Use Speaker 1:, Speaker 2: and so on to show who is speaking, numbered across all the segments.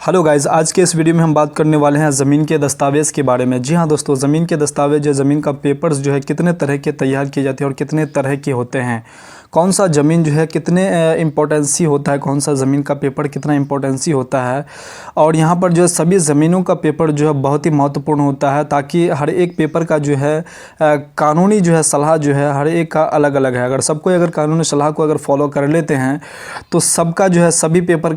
Speaker 1: Hello guys, आज के इस वीडियो में हम बात करने वाले हैं ज़मीन के दस्तावेज़ के बारे में। जी हाँ दोस्तों, ज़मीन के दस्तावेज़ या ज़मीन का पेपर्स जो है कितने तरह के तैयार किए जाते हैं और कितने तरह के होते हैं, कौन सा ज़मीन जो है कितने इम्पोर्टेंसी होता है, कौन सा ज़मीन का पेपर कितना इम्पोर्टेंसी होता है। और यहाँ पर जो है सभी ज़मीनों का पेपर जो है बहुत ही महत्वपूर्ण होता है, ताकि हर एक पेपर का जो है कानूनी जो है सलाह जो है हर एक का अलग अलग है। अगर सबको अगर कानूनी सलाह को अगर फॉलो कर लेते हैं तो सबका जो है सभी पेपर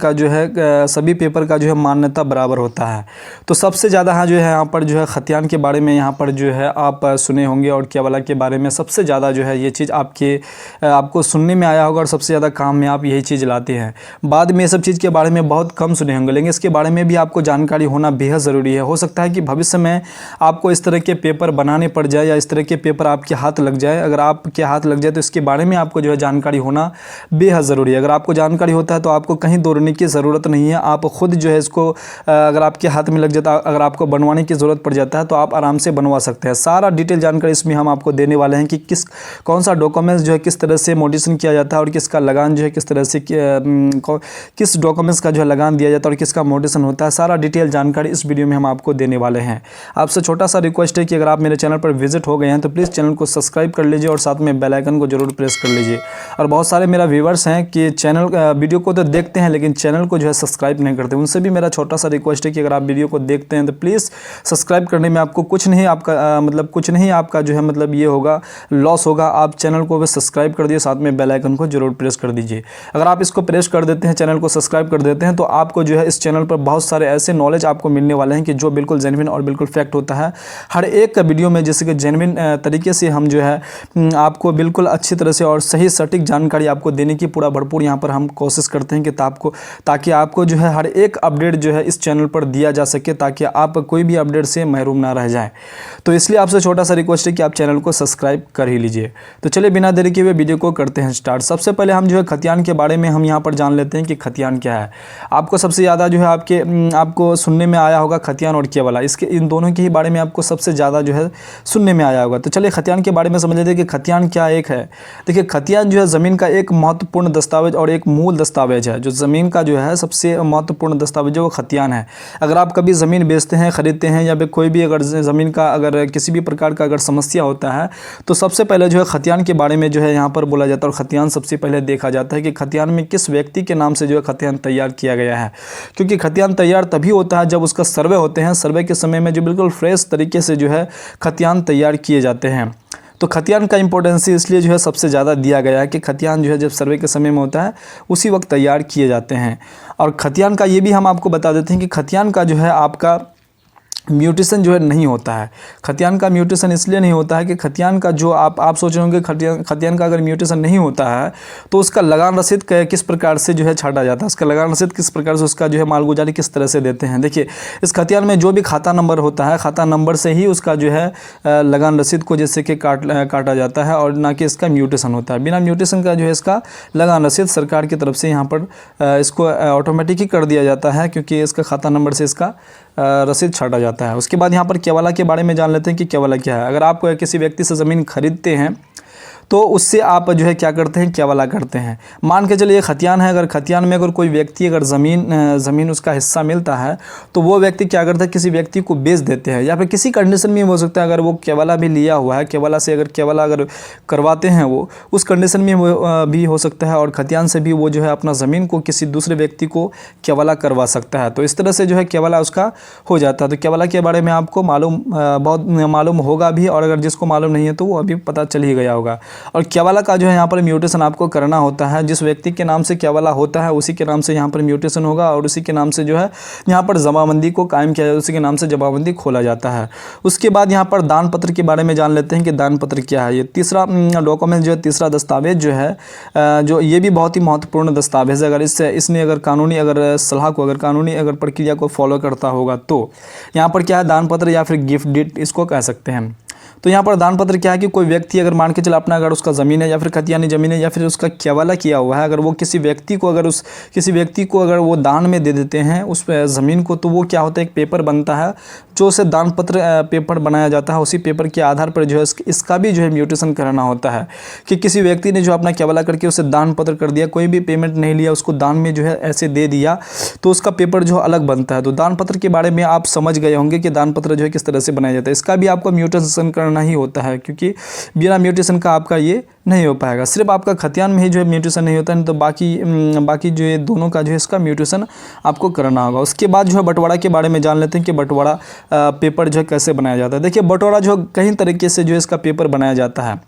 Speaker 1: का जो है मान्यता बराबर होता है। तो सबसे ज़्यादा हाँ जो है यहाँ पर जो है खतियान के बारे में यहाँ पर जो है आप सुने होंगे, और केवला के बारे में सबसे ज़्यादा जो है ये चीज़ आपको सुनने में आया होगा और सबसे ज़्यादा काम में आप यही चीज़ लाते हैं। बाद में ये सब चीज़ के बारे में बहुत कम सुने होंगे, लेकिन इसके बारे में भी आपको जानकारी होना बेहद ज़रूरी है। हो सकता है कि भविष्य में आपको इस तरह के पेपर बनाने पड़ जाए या इस तरह के पेपर आपके हाथ लग जाए। अगर आपके हाथ लग जाए तो इसके बारे में आपको जो है जानकारी होना बेहद ज़रूरी है। अगर आपको जानकारी होता है तो आपको कहीं दौड़ने की ज़रूरत नहीं है, आप खुद जो है इसको अगर आपके हाथ में लग जाता, अगर आपको बनवाने की ज़रूरत पड़ जाता है तो आप आराम से बनवा सकते हैं। सारा डिटेल जानकारी इसमें हम आपको देने वाले हैं कि कौन सा डॉक्यूमेंट्स जो है किस तरह से मोडिशन किया जाता है और किसका लगान जो है किस तरह से किस डॉक्यूमेंट्स का जो है लगान दिया जाता है और किसका मोडिशन होता है। सारा डिटेल जानकारी इस वीडियो में हम आपको देने वाले हैं। आपसे छोटा सा रिक्वेस्ट है कि अगर आप मेरे चैनल पर विजिट हो गए हैं तो प्लीज़ चैनल को सब्सक्राइब कर लीजिए और साथ में बेल आइकन को जरूर प्रेस कर लीजिए। और बहुत सारे मेरा व्यूवर्स हैं कि चैनल वीडियो को तो देखते हैं लेकिन चैनल को जो है सब्सक्राइब नहीं करते, उनसे भी मेरा छोटा सा रिक्वेस्ट है कि अगर आप वीडियो को देखते हैं तो प्लीज़ सब्सक्राइब करने में आपको कुछ नहीं आपका जो है ये होगा, लॉस होगा। आप चैनल को भी सब्सक्राइब कर दिए, साथ में बेल आइकन को जरूर प्रेस कर दीजिए। अगर आप इसको प्रेस कर देते हैं, चैनल को सब्सक्राइब कर देते हैं, तो आपको जो है इस चैनल पर बहुत सारे ऐसे नॉलेज आपको मिलने वाले हैं कि जो बिल्कुल जेन्युइन और बिल्कुल फैक्ट होता है। हर एक वीडियो में जैसे कि जेन्युइन तरीके से हम जो है आपको बिल्कुल अच्छी तरह से और सही सटीक जानकारी आपको देने की पूरा भरपूर यहाँ पर हम कोशिश करते हैं कि ताकि आपको जो है हर एक अपडेट जो है इस चैनल पर दिया जा सके, ताकि आप कोई भी अपडेट से महरूम ना रह जाए। तो इसलिए आपसे छोटा सा रिक्वेस्ट है कि आप चैनल को सब्सक्राइब कर ही लीजिए। तो चलिए बिना देरी किए हुए वीडियो को करते हैं स्टार्ट। सबसे पहले हम जो है खतियान के बारे में हम यहाँ पर जान लेते हैं कि खतियान क्या है। आपको सबसे ज़्यादा जो है आपको सुनने में आया होगा खतियान और केवला, इसके इन दोनों के ही बारे में आपको सबसे ज़्यादा जो है सुनने में आया होगा। तो चलिए खतियान के बारे में समझ लेते हैं कि खतियान क्या एक है। देखिए, खतियान जो है ज़मीन का एक महत्वपूर्ण दस्तावेज और एक मूल दस्तावेज है। जो ज़मीन का जो है सबसे महत्वपूर्ण दस्तावेज है वो खतियान है। अगर आप कभी ज़मीन बेचते हैं, ख़रीदते हैं, या फिर कोई भी अगर ज़मीन का अगर किसी भी प्रकार का अगर समस्या होता है तो सबसे पहले जो है खतियान के बारे में जो है यहाँ पर बोला जाता है। और खतियान सबसे पहले देखा जाता है कि खतियान में किस व्यक्ति के नाम से जो है खतियान तैयार किया गया है, क्योंकि खतियान तैयार तभी होता है जब उसका सर्वे होते हैं। सर्वे के समय में जो बिल्कुल फ्रेश तरीके से जो है खतियान तैयार किए जाते हैं। तो खतियान का इम्पोर्टेंस इसलिए जो है सबसे ज़्यादा दिया गया है कि खतियान जो है जब सर्वे के समय में होता है उसी वक्त तैयार किए जाते हैं। और खतियान का ये भी हम आपको बता देते हैं कि खतियान का जो है आपका म्यूटेशन जो है नहीं होता है। खतियान का म्यूटेशन इसलिए नहीं होता है कि खतियान का जो आप सोच रहे होंगे खतियान का अगर म्यूटेशन नहीं होता है तो उसका लगान रसीद किस प्रकार से जो है छाटा जाता है, उसका लगान रसीद किस प्रकार से, उसका जो है मालगुजारी किस तरह से देते हैं। देखिए, इस खतियान में जो भी खाता नंबर होता है, खाता नंबर से ही उसका जो है लगान रसीद को जैसे कि काटा जाता है, और ना कि इसका म्यूटेशन होता है। बिना म्यूटेशन का जो है इसका लगान रसीद सरकार की तरफ से यहाँ पर इसको ऑटोमेटिक ही कर दिया जाता है, क्योंकि इसका खाता नंबर से इसका रसीद छाटा जाता है। उसके बाद यहाँ पर केवला के बारे में जान लेते हैं कि केवला क्या है। अगर आप किसी व्यक्ति से ज़मीन खरीदते हैं तो उससे आप जो है क्या करते हैं, केवला करते हैं। मान के चलिए खतियान है, अगर खतियान में अगर कोई व्यक्ति अगर ज़मीन उसका हिस्सा मिलता है तो वो व्यक्ति क्या करता है, किसी व्यक्ति को बेच देते हैं, या फिर किसी कंडीशन में हो सकता है अगर वो केवला भी लिया हुआ है, केवला से अगर केवला अगर करवाते हैं वो उस कंडीशन में भी हो सकता है, और खतियान से भी वो जो है अपना ज़मीन को किसी दूसरे व्यक्ति को केवला करवा सकता है। तो इस तरह से जो है केवला उसका हो जाता है। तो केवला के बारे में आपको बहुत मालूम होगा भी, और अगर जिसको मालूम नहीं है तो वो अभी पता चल ही गया होगा। और केवला का जो है यहाँ पर म्यूटेशन आपको करना होता है। जिस व्यक्ति के नाम से केवला होता है उसी के नाम से यहाँ पर म्यूटेशन होगा, और उसी के नाम से जो है यहाँ पर जमाबंदी को कायम किया जाता है, उसी के नाम से जमाबंदी खोला जाता है। उसके बाद यहाँ पर दान पत्र के बारे में जान लेते हैं कि दान पत्र क्या है। ये तीसरा डॉक्यूमेंट जो है, तीसरा दस्तावेज जो है, जो ये भी बहुत ही महत्वपूर्ण दस्तावेज है। अगर इसने अगर कानूनी अगर सलाह को अगर कानूनी अगर प्रक्रिया को फॉलो करता होगा तो यहाँ पर क्या है, दान पत्र या फिर गिफ्ट डीड इसको कह सकते हैं। तो यहाँ पर दान पत्र क्या है कि कोई व्यक्ति अगर मान के चला अपना अगर उसका ज़मीन है या फिर खतियानी ज़मीन है या फिर उसका केवाला किया हुआ है, अगर वो किसी व्यक्ति को अगर वो दान में दे देते हैं उस ज़मीन को, तो वो क्या होता है, एक पेपर बनता है जो उसे दान पत्र पेपर बनाया जाता है। उसी पेपर के आधार पर जो है इसका भी जो है म्यूटेशन कराना होता है कि किसी व्यक्ति ने जो अपना केवाला करके उसे दान पत्र कर दिया, कोई भी पेमेंट नहीं लिया, उसको दान में जो है ऐसे दे दिया, तो उसका पेपर जो अलग बनता है। तो दान पत्र के बारे में आप समझ गए होंगे कि दान पत्र जो है किस तरह से बनाया जाता है। इसका भी आपको म्यूटेशन करना ही होता है, क्योंकि बिना म्यूटेशन का आपका ये नहीं हो पाएगा। सिर्फ आपका खतियान में ही जो है म्यूटेशन नहीं होता है, नहीं तो बाकी जो है दोनों का जो है इसका म्यूटेशन आपको करना होगा। उसके बाद जो है बंटवारा के बारे में जान लेते हैं कि बंटवारा पेपर जो है कैसे बनाया जाता है। देखिए बंटवारा जो कई तरीके से जो है इसका पेपर बनाया जाता है।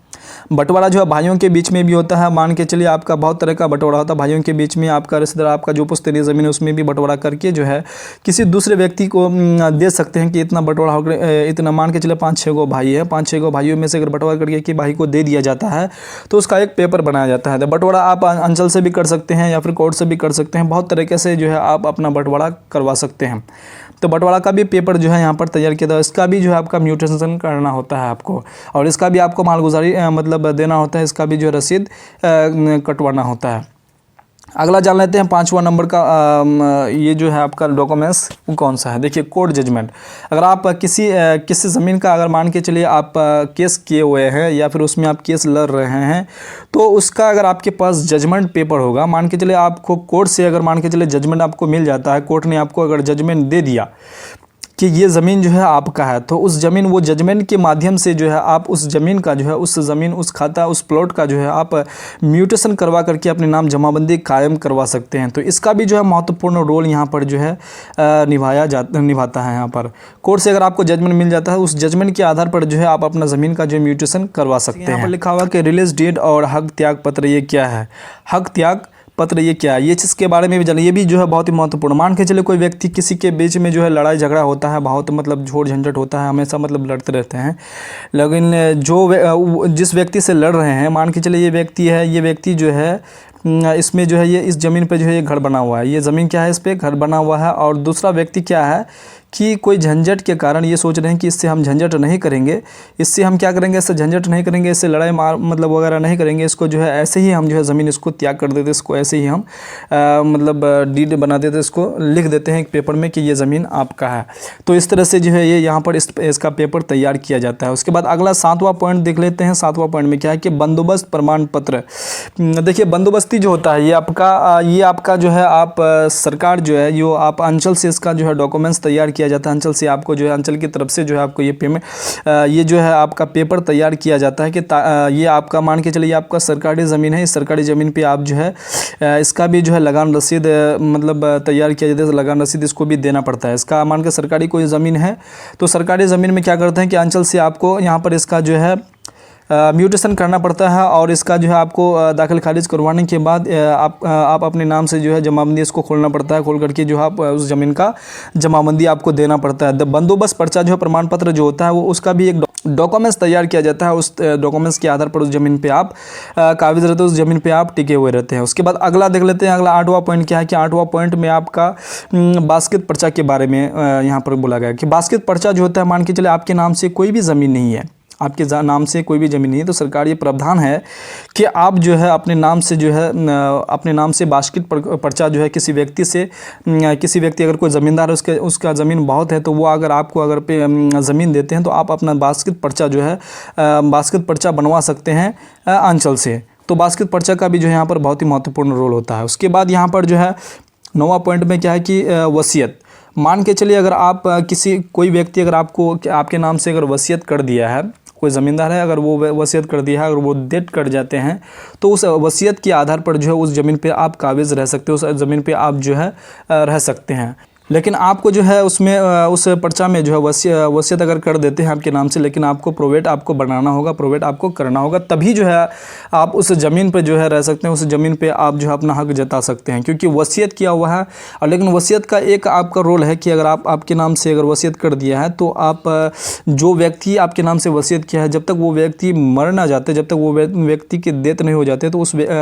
Speaker 1: बंटवारा जो है भाइयों के बीच में भी होता है, मान के चलिए आपका बहुत तरह का बंटवारा होता है भाइयों के बीच में। आपका रिश्तेदार आपका जो पुश्तैनी ज़मीन है उसमें भी बंटवारा करके जो है किसी दूसरे व्यक्ति को दे सकते हैं कि इतना बंटवारा हो गया, इतना मान के चले 5-6 गो भाई है, 5-6 गो भाइयों में से अगर बंटवारा करके कि भाई को दे दिया जाता है तो उसका एक पेपर बनाया जाता है। तो बंटवारा आप अंचल से भी कर सकते हैं या फिर कोर्ट से भी कर सकते हैं, बहुत तरीके से जो है आप अपना बंटवारा करवा सकते हैं। तो बंटवारा का भी पेपर जो है यहाँ पर तैयार किया था, इसका भी जो है आपका म्यूटेशन करना होता है आपको, और इसका भी आपको मालगुजारी मतलब देना होता है, इसका भी जो रसीद कटवाना होता है। अगला जान लेते हैं 5वां नंबर का ये जो है आपका डॉक्यूमेंट्स वो कौन सा है। देखिए कोर्ट जजमेंट, अगर आप किसी ज़मीन का अगर मान के चलिए आप केस किए हुए हैं या फिर उसमें आप केस लड़ रहे हैं, तो उसका अगर आपके पास जजमेंट पेपर होगा, मान के चलिए आपको कोर्ट से अगर मान के चलिए जजमेंट आपको मिल जाता है, कोर्ट ने आपको अगर जजमेंट दे दिया कि ये ज़मीन जो है आपका है, तो उस ज़मीन वो जजमेंट के माध्यम से जो है आप उस ज़मीन का जो है उस ज़मीन उस खाता उस प्लॉट का जो है आप म्यूटेशन करवा करके अपने नाम जमाबंदी कायम करवा सकते हैं। तो इसका भी जो है महत्वपूर्ण रोल यहाँ पर जो है निभाता है। यहाँ पर कोर्ट से अगर आपको जजमेंट मिल जाता है, उस जजमेंट के आधार पर जो है आप अपना ज़मीन का जो म्यूटेशन करवा सकते हैं। यहाँ पर लिखा हुआ कि रिलीज डीड और हक त्याग पत्र ये क्या है, हक त्याग पत्र ये क्या है, ये चीज़ के बारे में भी जानिए। ये भी जो है बहुत ही महत्वपूर्ण, मान के चले कोई व्यक्ति किसी के बीच में जो है लड़ाई झगड़ा होता है, बहुत मतलब झोड़ झंझट होता है, हमेशा मतलब लड़ते रहते हैं, लेकिन जिस व्यक्ति से लड़ रहे हैं, मान के चले ये व्यक्ति है, ये व्यक्ति जो है इसमें जो है ये इस ज़मीन पे जो है ये घर बना हुआ है, ये ज़मीन क्या है, इस पर घर बना हुआ है, और दूसरा व्यक्ति क्या है कि कोई झंझट के कारण ये सोच रहे हैं कि इससे हम झंझट नहीं करेंगे, इससे हम क्या करेंगे, इससे झंझट नहीं करेंगे, इससे लड़ाई मार मतलब वगैरह नहीं करेंगे, इसको जो है ऐसे ही हम जो है ज़मीन इसको त्याग कर देते, इसको ऐसे ही हम मतलब डीड बना देते, इसको लिख देते हैं एक पेपर में कि ये ज़मीन आपका है। तो इस तरह से जो है ये यहाँ पर इसका पेपर तैयार किया जाता है। उसके बाद अगला 7वां पॉइंट देख लेते हैं। 7वां पॉइंट में क्या है कि बंदोबस्त प्रमाण पत्र। देखिए बंदोबस्ती जो होता है ये आपका जो है आप सरकार जो है यो आप अंचल से इसका जो है डॉक्यूमेंट्स तैयार किया जाता है, अंचल से आपको जो है अंचल की तरफ से जो है आपको ये पेमेंट ये जो है आपका पेपर तैयार किया जाता है कि ये आपका मान के चलिए आपका सरकारी ज़मीन है, इस सरकारी ज़मीन पे आप जो है इसका भी जो है लगान रसीद मतलब तैयार किया जाता है, लगान रसीद इसको भी देना पड़ता है। इसका मान के सरकारी कोई ज़मीन है तो सरकारी ज़मीन में क्या करते हैं कि अंचल से आपको यहाँ पर इसका जो है म्यूटेशन करना पड़ता है, और इसका जो है आपको दाखिल खारिज करवाने के बाद आप अपने नाम से जो है जमाबंदी इसको खोलना पड़ता है, खोल करके जो है आप उस ज़मीन का जमाबंदी आपको देना पड़ता है। बंदोबस्त पर्चा जो है प्रमाण पत्र जो होता है वो उसका भी एक डॉक्यूमेंट्स तैयार किया जाता है, उस डॉक्यूमेंट्स के आधार पर उस ज़मीन पे आप काबिज रहते हैं, उस ज़मीन पे आप टिके हुए रहते हैं। उसके बाद अगला देख लेते हैं। अगला 8वां पॉइंट क्या है कि 8वां पॉइंट में आपका बास्केट पर्चा के बारे में यहाँ पर बोला गया कि बास्केट पर्चा जो होता है, मान के चले आपके नाम से कोई भी ज़मीन नहीं है, आपके नाम से कोई भी ज़मीन नहीं है, तो सरकार ये प्रावधान है कि आप जो है अपने नाम से जो है अपने नाम से बास्केट पर्चा जो है किसी व्यक्ति अगर कोई ज़मींदार है उसका ज़मीन बहुत है, तो वो अगर आपको अगर पे ज़मीन देते हैं तो आप अपना बास्केट पर्चा जो है बास्केट पर्चा बनवा सकते हैं अंचल से। तो बास्केट पर्चा का भी जो है यहाँ पर बहुत ही महत्वपूर्ण रोल होता है। उसके बाद यहाँ पर जो है 9वां पॉइंट में क्या है कि वसीयत। मान के चलिए अगर आप कोई व्यक्ति अगर आपके नाम से अगर वसीयत कर दिया है, कोई ज़मींदार है अगर वो वसीयत कर दिया है, अगर वो डेथ कर जाते हैं, तो उस वसीयत के आधार पर जो है उस ज़मीन पे आप काबिज रह सकते हो, उस ज़मीन पे आप जो है रह सकते हैं। लेकिन आपको जो है उसमें उस पर्चा में जो है वसीयत अगर कर देते हैं आपके नाम से, लेकिन आपको प्रोवेट आपको बनाना होगा, प्रोवेट आपको करना होगा, तभी जो है आप उस ज़मीन पर जो है रह सकते हैं, उस ज़मीन पे आप जो है अपना हक जता सकते हैं, क्योंकि वसीयत किया हुआ है। और लेकिन वसीयत का एक आपका रोल है कि अगर आपके नाम से अगर वसीयत कर दिया है, तो आप जो व्यक्ति आपके नाम से वसीयत किया है, जब तक वो व्यक्ति मर ना जाते, जब तक वो व्यक्ति की डेथ नहीं हो जाते, तो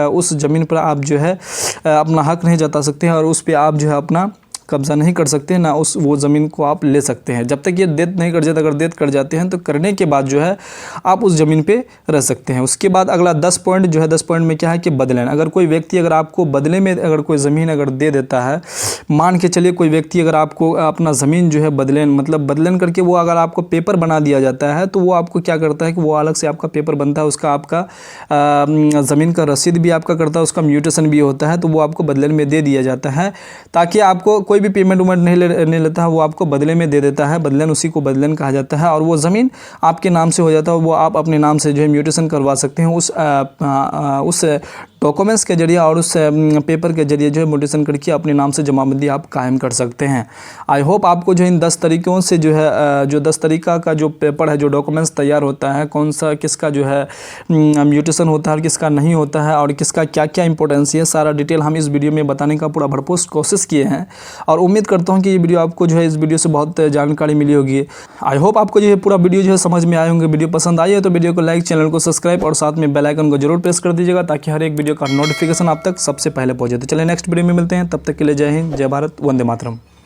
Speaker 1: उस ज़मीन पर आप जो है अपना हक नहीं जता सकते हैं, और उस पर आप जो है अपना कब्जा नहीं कर सकते, ना वो ज़मीन को आप ले सकते हैं। जब तक ये डेथ नहीं कर जाते, अगर डेथ कर जाते हैं तो करने के बाद जो है आप उस ज़मीन पे रह सकते हैं। उसके बाद अगला 10 पॉइंट जो है, 10 पॉइंट में क्या है कि बदलन। अगर कोई व्यक्ति अगर आपको बदले में अगर कोई ज़मीन अगर दे देता है, मान के चलिए कोई व्यक्ति अगर आपको अपना ज़मीन जो है बदलन करके वो अगर आपको पेपर बना दिया जाता है, तो वो आपको क्या करता है कि वो अलग से आपका पेपर बनता है, उसका आपका ज़मीन का रसीद भी आपका करता है, उसका म्यूटेशन भी होता है, तो वो आपको बदले में दे दिया जाता है, ताकि आपको कोई भी पेमेंट उमेंट नहीं लेता है, वो आपको बदले में दे देता है। बदलन, उसी को बदलन कहा जाता है। और वो ज़मीन आपके नाम से हो जाता है, वो आप अपने नाम से जो है म्यूटेशन करवा सकते हैं उस डॉक्यूमेंट्स के जरिए और उस पेपर के जरिए जो है म्यूटेशन करके अपने नाम से जमाबंदी आप कायम कर सकते हैं। आई होप आपको जो इन 10 तरीक़ों से जो है जो 10 तरीक़ा का जो पेपर है, जो डॉक्यूमेंट्स तैयार होता है, कौन सा किसका जो है म्यूटेशन होता है और किसका नहीं होता है, और किसका क्या क्या इंपॉर्टेंस है, सारा डिटेल हम इस वीडियो में बताने का पूरा भरपूर कोशिश किए हैं। और उम्मीद करता हूँ कि ये वीडियो आपको जो है इस वीडियो से बहुत जानकारी मिली होगी। आई होप आपको जो है पूरा वीडियो जो है समझ में आए होंगे। वीडियो पसंद आई है तो वीडियो को लाइक, चैनल को सब्सक्राइब और साथ में बेल आइकन को जरूर प्रेस कर दीजिएगा, ताकि हर एक वीडियो का नोटिफिकेशन आप तक सबसे पहले पहुंचे। तो चलिए नेक्स्ट वीडियो में मिलते हैं, तब तक के लिए जय हिंद, जय भारत, वंदे मातरम।